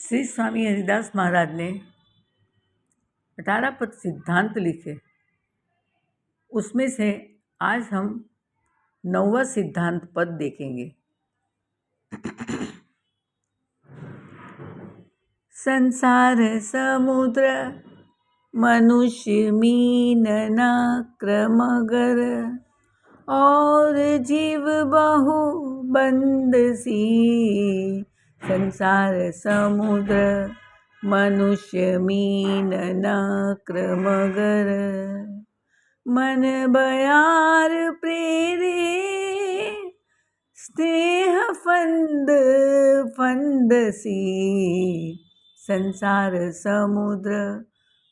श्री स्वामी हरिदास महाराज ने 18 पद सिद्धांत लिखे। उसमें से आज हम 9वां सिद्धांत पद देखेंगे। संसार समुद्र मनुष्य मीन नक्र मगर और जीव बहु बंद सी। संसार समुद्र मनुष्य मीन नक्र मगर मन बयार प्रेरे स्नेह फंद फंद सी। संसार समुद्र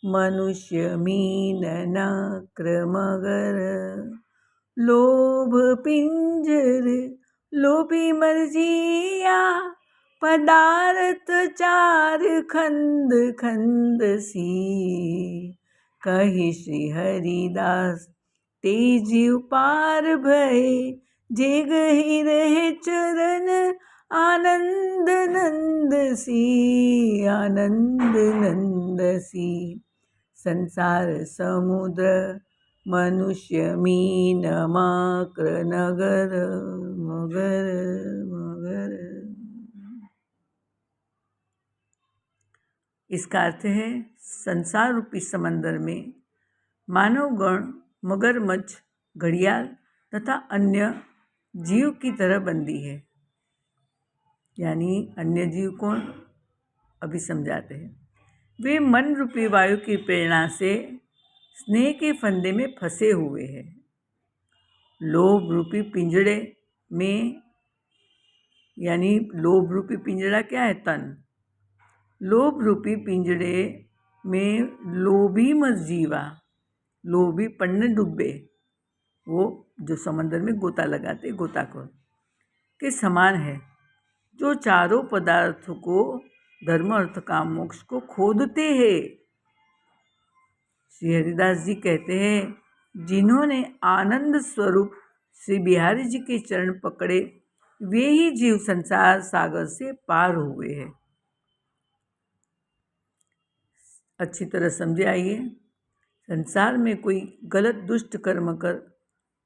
मनुष्य मीन नक्र मगर लोभ पिंजर लोभी मर जिया पदार्थ चार खंद खंद सी। कही श्री हरिदास तेजी पार भय जे गही रहे चरण आनंद नंद सी आनंद नंद सी। संसार समुद्र मनुष्य मीन मक्र नगर मगर मगर। इसका अर्थ है संसार रूपी समंदर में मानव गण मगरमच्छ घड़ियाल तथा अन्य जीव की तरह बंदी है। यानी अन्य जीव कौन, अभी समझाते हैं। वे मन रूपी वायु की प्रेरणा से स्नेह के फंदे में फंसे हुए हैं। लोभ रूपी पिंजड़े में, यानी लोभ रूपी पिंजड़ा क्या है, तन। लोभ रूपी पिंजड़े में लोभी मत जीवा, लोभी पढ़ने डूबे, वो जो समंदर में गोता लगाते गोताखोर के समान है, जो चारों पदार्थों को धर्म अर्थ काम मोक्ष को खोदते हैं। श्री हरिदास जी कहते हैं, जिन्होंने आनंद स्वरूप श्री बिहारी जी के चरण पकड़े वे ही जीव संसार सागर से पार हुए हैं। अच्छी तरह समझे। आइए, संसार में कोई गलत दुष्ट कर्म कर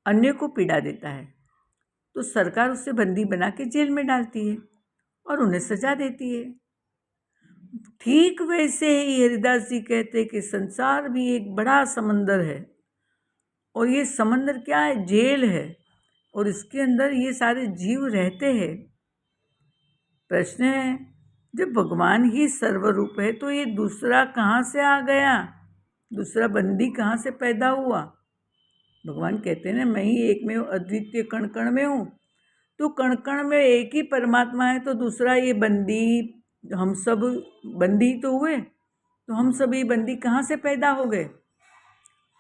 अन्य को पीड़ा देता है तो सरकार उसे बंदी बना के जेल में डालती है और उन्हें सजा देती है। ठीक वैसे ही हरिदास जी कहते हैं कि संसार भी एक बड़ा समंदर है और ये समंदर क्या है, जेल है, और इसके अंदर ये सारे जीव रहते हैं। प्रश्न है, जब भगवान ही सर्वरूप है तो ये दूसरा कहाँ से आ गया, दूसरा बंदी कहाँ से पैदा हुआ। भगवान कहते हैं ना, मैं ही एक में अद्वितीय कण कण में हूँ। तो कण कण में एक ही परमात्मा है तो दूसरा ये बंदी, हम सब बंदी तो हुए, तो हम सभी बंदी कहाँ से पैदा हो गए।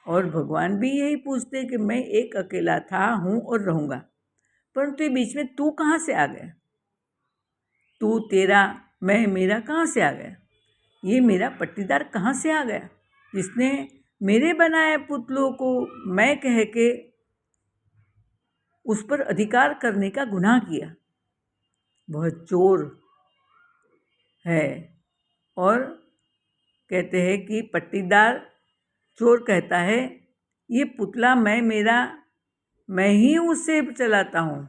और भगवान भी यही पूछते हैं कि मैं एक अकेला था, हूँ और रहूँगा, परंतु ये बीच में तू कहाँ से आ गया, तू तेरा मैं मेरा कहाँ से आ गया, ये मेरा पट्टीदार कहाँ से आ गया, जिसने मेरे बनाए पुतलों को मैं कह के उस पर अधिकार करने का गुनाह किया। वह चोर है। और कहते हैं कि पट्टीदार चोर कहता है, ये पुतला मैं मेरा, मैं ही उसे चलाता हूँ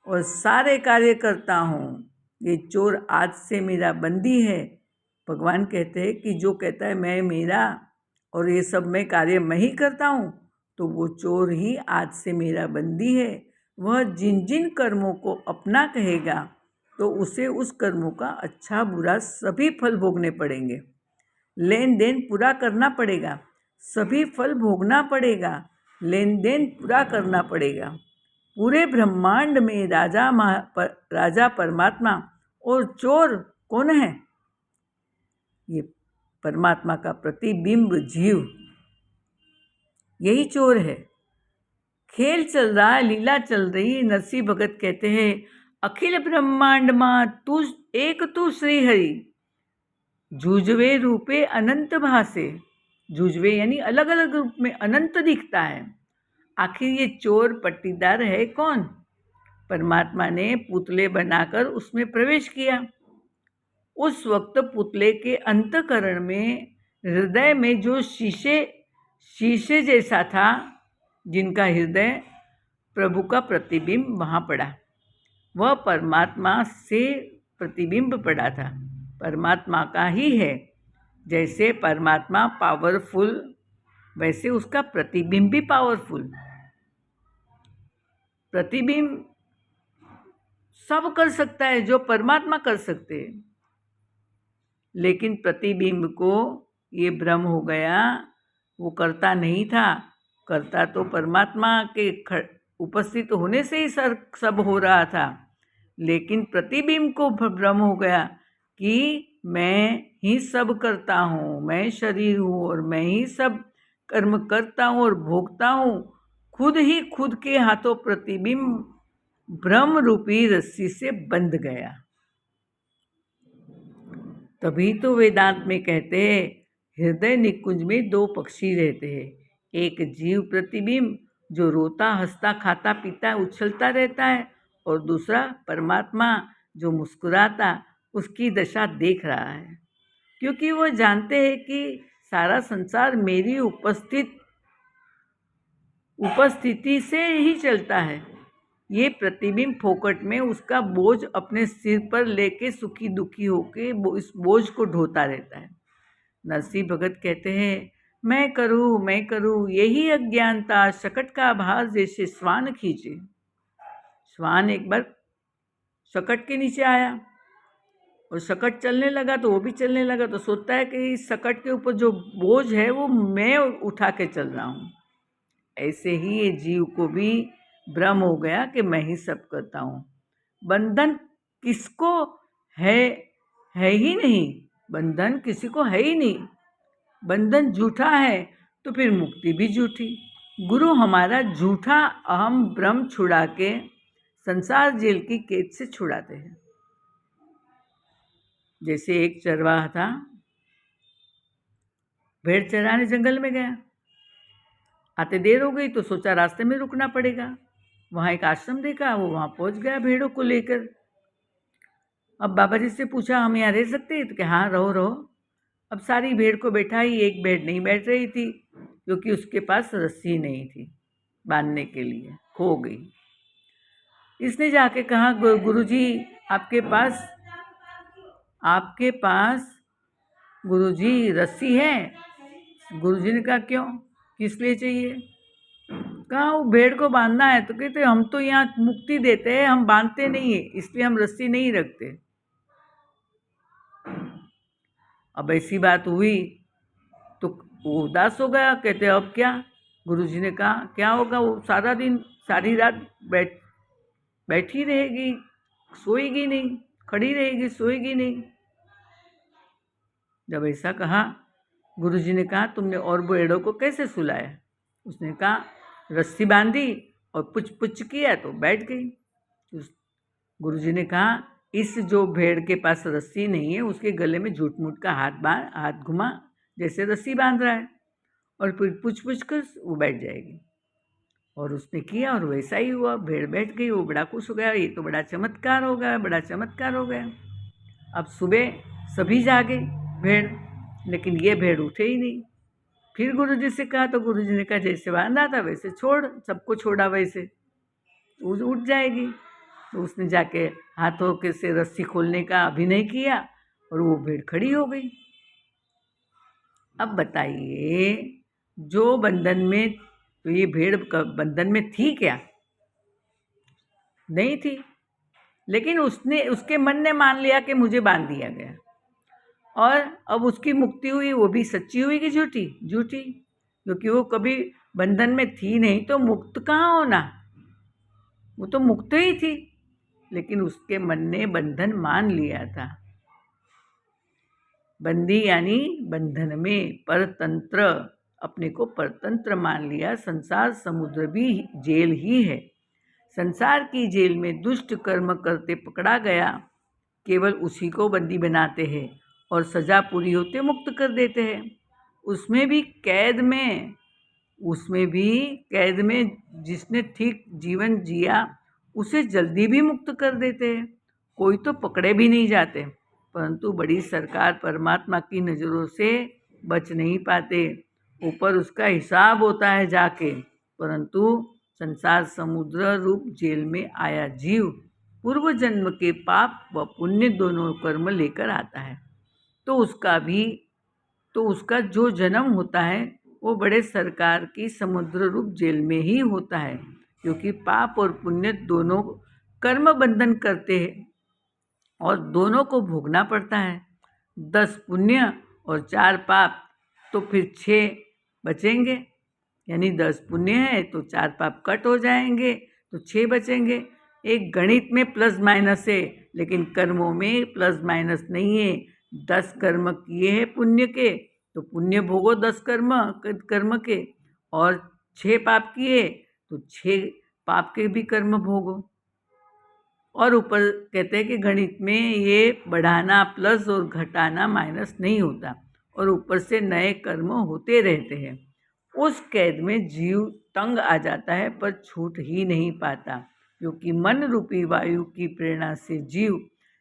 और सारे कार्य करता हूँ, ये चोर आज से मेरा बंदी है। भगवान कहते हैं कि जो कहता है मैं मेरा और ये सब मैं कार्य मैं ही करता हूँ, तो वो चोर ही आज से मेरा बंदी है। वह जिन जिन कर्मों को अपना कहेगा तो उसे उस कर्मों का अच्छा बुरा सभी फल भोगने पड़ेंगे। लेन देन पूरा करना पड़ेगा, सभी फल भोगना पड़ेगा, लेन देन पूरा करना पड़ेगा। पूरे ब्रह्मांड में राजा परमात्मा और चोर कौन है, ये परमात्मा का प्रतिबिंब जीव, यही चोर है। खेल चल रहा है, लीला चल रही है। नरसिंह भगत कहते हैं, अखिल ब्रह्मांड मां तू एक तू श्री हरि, जूझवे रूपे अनंत भासे। जूझवे यानी अलग अलग रूप में अनंत दिखता है। आखिर ये चोर पट्टीदार है कौन? परमात्मा ने पुतले बनाकर उसमें प्रवेश किया उस वक्त पुतले के अंतःकरण में, हृदय में जो शीशे जैसा था, जिनका हृदय प्रभु का प्रतिबिंब वहाँ पड़ा, वह परमात्मा से प्रतिबिंब पड़ा था, परमात्मा का ही है। जैसे परमात्मा पावरफुल, वैसे उसका प्रतिबिंब भी पावरफुल। प्रतिबिंब सब कर सकता है जो परमात्मा कर सकते हैं, लेकिन प्रतिबिंब को ये भ्रम हो गया, वो करता नहीं था, करता तो परमात्मा के उपस्थित होने से ही सब हो रहा था। लेकिन प्रतिबिंब को भ्रम हो गया कि मैं ही सब करता हूँ, मैं शरीर हूँ और मैं ही सब कर्म करता हूँ और भोगता हूँ। खुद ही खुद के हाथों प्रतिबिंब भ्रम रूपी रस्सी से बंध गया। तभी तो वेदांत में कहते हैं, हृदय निकुंज में दो पक्षी रहते हैं, एक जीव प्रतिबिंब जो रोता हंसता खाता पीता उछलता रहता है, और दूसरा परमात्मा जो मुस्कुराता उसकी दशा देख रहा है, क्योंकि वो जानते हैं कि सारा संसार मेरी उपस्थिति से ही चलता है। ये प्रतिबिंब फोकट में उसका बोझ अपने सिर पर लेके सुखी दुखी होके इस बोझ को ढोता रहता है। नरसिंह भगत कहते हैं, मैं करूँ यही अज्ञानता, शकट का आभास जैसे श्वान खींचे। श्वान एक बार शकट के नीचे आया और शकट चलने लगा तो वो भी चलने लगा, तो सोचता है कि इस शकट के ऊपर जो बोझ है वो मैं उठा के चल रहा हूँ। ऐसे ही ये जीव को भी भ्रम हो गया कि मैं ही सब करता हूँ। बंधन किसको है ही नहीं, बंधन किसी को है ही नहीं। बंधन झूठा है तो फिर मुक्ति भी झूठी। गुरु हमारा झूठा अहम भ्रम छुड़ा के संसार जेल की कैद से छुड़ाते हैं। जैसे एक चरवाहा था, भेड़ चराने जंगल में गया, आते देर हो गई तो सोचा रास्ते में रुकना पड़ेगा। वहाँ एक आश्रम देखा, वो वहाँ पहुँच गया भेड़ों को लेकर। अब बाबा जी से पूछा, हम यहाँ रह सकते हैं? तो क्या हाँ रहो। अब सारी भेड़ को बैठाई, एक भेड़ नहीं बैठ रही थी क्योंकि उसके पास रस्सी नहीं थी बांधने के लिए, खो गई। इसने जाके कहा, गुरुजी आपके पास गुरुजी रस्सी है? गुरुजी ने कहा, क्यों, किस लिए चाहिए? कहा, वो भेड़ को बांधना है। तो कहते, हम तो यहाँ मुक्ति देते हैं, हम बांधते नहीं है, इसलिए हम रस्सी नहीं रखते। अब ऐसी बात हुई तो वो उदास हो गया। कहते, अब क्या? गुरुजी ने कहा, क्या होगा, वो सारा दिन सारी रात बैठी रहेगी, सोएगी नहीं, खड़ी रहेगी, सोएगी नहीं। जब ऐसा कहा, गुरुजी ने कहा, तुमने और भेड़ों को कैसे सुलाया? उसने कहा, रस्सी बांधी और पुछ पुछ किया तो बैठ गई। गुरुजी ने कहा, इस जो भेड़ के पास रस्सी नहीं है उसके गले में झूठ मूठ का हाथ घुमा, जैसे रस्सी बांध रहा है, और फिर पुछ कर वो बैठ जाएगी। और उसने किया और वैसा ही हुआ, भेड़ बैठ गई। वो बड़ा खुश हो गया, ये तो बड़ा चमत्कार हो गया। अब सुबह सभी जागे भेड़, लेकिन ये भेड़ उठे ही नहीं। फिर गुरुजी से कहा तो गुरुजी ने कहा, जैसे बांधा था वैसे छोड़, सबको छोड़ा वैसे उठ जाएगी। तो उसने जाके हाथों के से रस्सी खोलने का अभिनय किया और वो भेड़ खड़ी हो गई। अब बताइए, जो बंधन में, तो ये भेड़ बंधन में थी क्या? नहीं थी, लेकिन उसके मन ने मान लिया कि मुझे बांध दिया गया, और अब उसकी मुक्ति हुई, वो भी सच्ची हुई कि झूठी? क्योंकि वो कभी बंधन में थी नहीं, तो मुक्त कहाँ होना, वो तो मुक्त ही थी, लेकिन उसके मन ने बंधन मान लिया था। बंदी यानी बंधन में, परतंत्र, अपने को परतंत्र मान लिया। संसार समुद्र भी जेल ही है। संसार की जेल में दुष्ट कर्म करते पकड़ा गया, केवल उसी को बंदी बनाते हैं और सजा पूरी होते मुक्त कर देते हैं। उसमें भी कैद में जिसने ठीक जीवन जिया उसे जल्दी भी मुक्त कर देते हैं, कोई तो पकड़े भी नहीं जाते। परंतु बड़ी सरकार परमात्मा की नज़रों से बच नहीं पाते। ऊपर उसका हिसाब होता है जाके, परंतु संसार समुद्र रूप जेल में आया जीव पूर्व जन्म के पाप व पुण्य दोनों कर्म लेकर आता है। तो उसका जो जन्म होता है वो बड़े सरकार की समुद्र रूप जेल में ही होता है, क्योंकि पाप और पुण्य दोनों कर्म बंधन करते हैं और दोनों को भोगना पड़ता है। 10 पुण्य और 4 पाप, तो फिर 6 बचेंगे। यानी 10 पुण्य है तो 4 पाप कट हो जाएंगे, तो 6 बचेंगे। एक गणित में प्लस माइनस है, लेकिन कर्मों में प्लस माइनस नहीं है। 10 कर्म किए हैं पुण्य के, तो पुण्य भोगो 10 कर्म के, और 6 पाप किए तो 6 पाप के भी कर्म भोगो। और ऊपर कहते हैं कि गणित में ये बढ़ाना प्लस और घटाना माइनस नहीं होता, और ऊपर से नए कर्म होते रहते हैं। उस कैद में जीव तंग आ जाता है, पर छूट ही नहीं पाता, क्योंकि मन रूपी वायु की प्रेरणा से जीव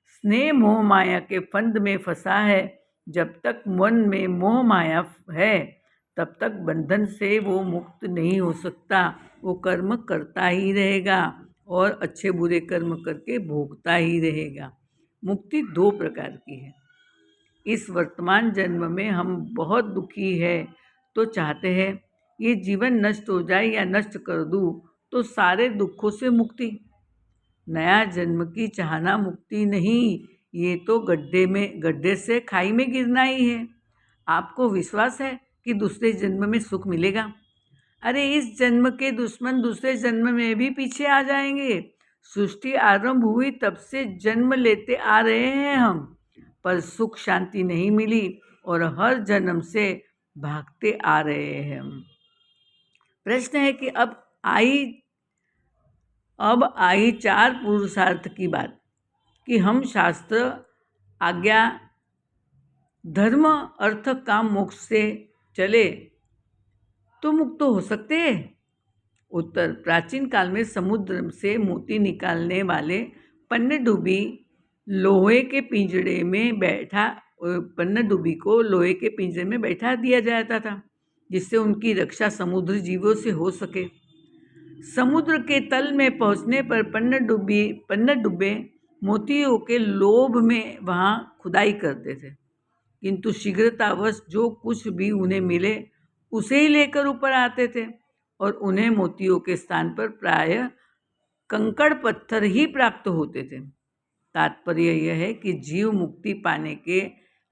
स्नेह मोह माया के फंद में फंसा है। जब तक मन में मोह माया है, तब तक बंधन से वो मुक्त नहीं हो सकता। वो कर्म करता ही रहेगा और अच्छे बुरे कर्म करके भोगता ही रहेगा। मुक्ति 2 प्रकार की है। इस वर्तमान जन्म में हम बहुत दुखी है, तो चाहते हैं ये जीवन नष्ट हो जाए या नष्ट कर दूँ तो सारे दुखों से मुक्ति। नया जन्म की चाहना मुक्ति नहीं, ये तो गड्ढे से खाई में गिरना ही है। आपको विश्वास है कि दूसरे जन्म में सुख मिलेगा? अरे इस जन्म के दुश्मन दूसरे जन्म में भी पीछे आ जाएंगे। सृष्टि आरंभ हुई तब से जन्म लेते आ रहे हैं हम, पर सुख शांति नहीं मिली और हर जन्म से भागते आ रहे हैं हम। प्रश्न है कि अब आई 4 पुरुषार्थ की बात कि हम शास्त्र आज्ञा धर्म अर्थ काम मोक्ष से चले तो मुक्त हो सकते हैं। उत्तर, प्राचीन काल में समुद्र से मोती निकालने वाले पनडुब्बी को लोहे के पिंजरे में बैठा दिया जाता था, जिससे उनकी रक्षा समुद्र जीवों से हो सके। समुद्र के तल में पहुंचने पर पनडुब्बे मोतियों के लोभ में वहां खुदाई करते थे, किंतु शीघ्रतावश जो कुछ भी उन्हें मिले उसे ही लेकर ऊपर आते थे, और उन्हें मोतियों के स्थान पर प्रायः कंकड़ पत्थर ही प्राप्त होते थे। तात्पर्य यह है कि जीव मुक्ति पाने के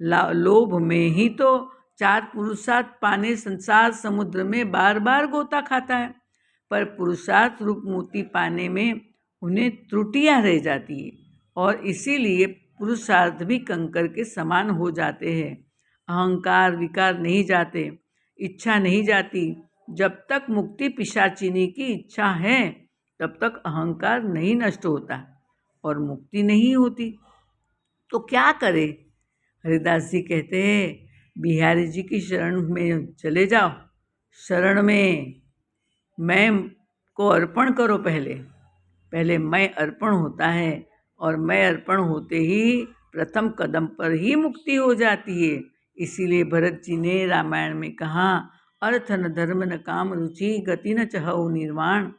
लोभ में ही तो 4 पुरुषार्थ पाने संसार समुद्र में बार बार गोता खाता है, पर पुरुषार्थ रूप मोती पाने में उन्हें त्रुटियां रह जाती है, और इसीलिए पुरुषार्थ भी कंकर के समान हो जाते हैं। अहंकार विकार नहीं जाते, इच्छा नहीं जाती। जब तक मुक्ति पिशाचिनी की इच्छा है, तब तक अहंकार नहीं नष्ट होता और मुक्ति नहीं होती। तो क्या करे? हरिदास जी कहते हैं, बिहारी जी की शरण में चले जाओ। शरण में मैं को अर्पण करो। पहले मैं अर्पण होता है, और मैं अर्पण होते ही प्रथम कदम पर ही मुक्ति हो जाती है। इसीलिए भरत जी ने रामायण में कहा, अर्थ न धर्म न काम रुचि, गति न चहु निर्वाण,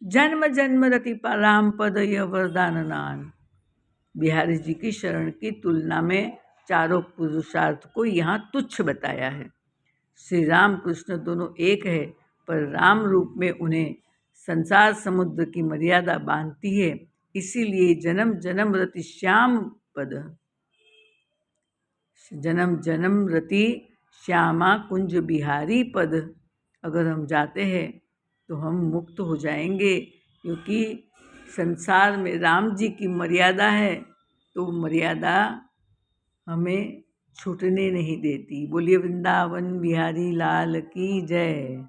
जन्म जन्म रति राम पद यह वरदान नान। बिहारी जी की शरण की तुलना में चारों पुरुषार्थ को यहाँ तुच्छ बताया है। श्री राम कृष्ण दोनों एक है, पर राम रूप में उन्हें संसार समुद्र की मर्यादा बांधती है। इसीलिए जन्म जन्म रति श्याम पद, जन्म जन्म रति श्यामा कुंज बिहारी पद, अगर हम जाते हैं तो हम मुक्त हो जाएंगे, क्योंकि संसार में राम जी की मर्यादा है, तो मर्यादा हमें छूटने नहीं देती। बोलिए वृंदावन बिहारी लाल की जय।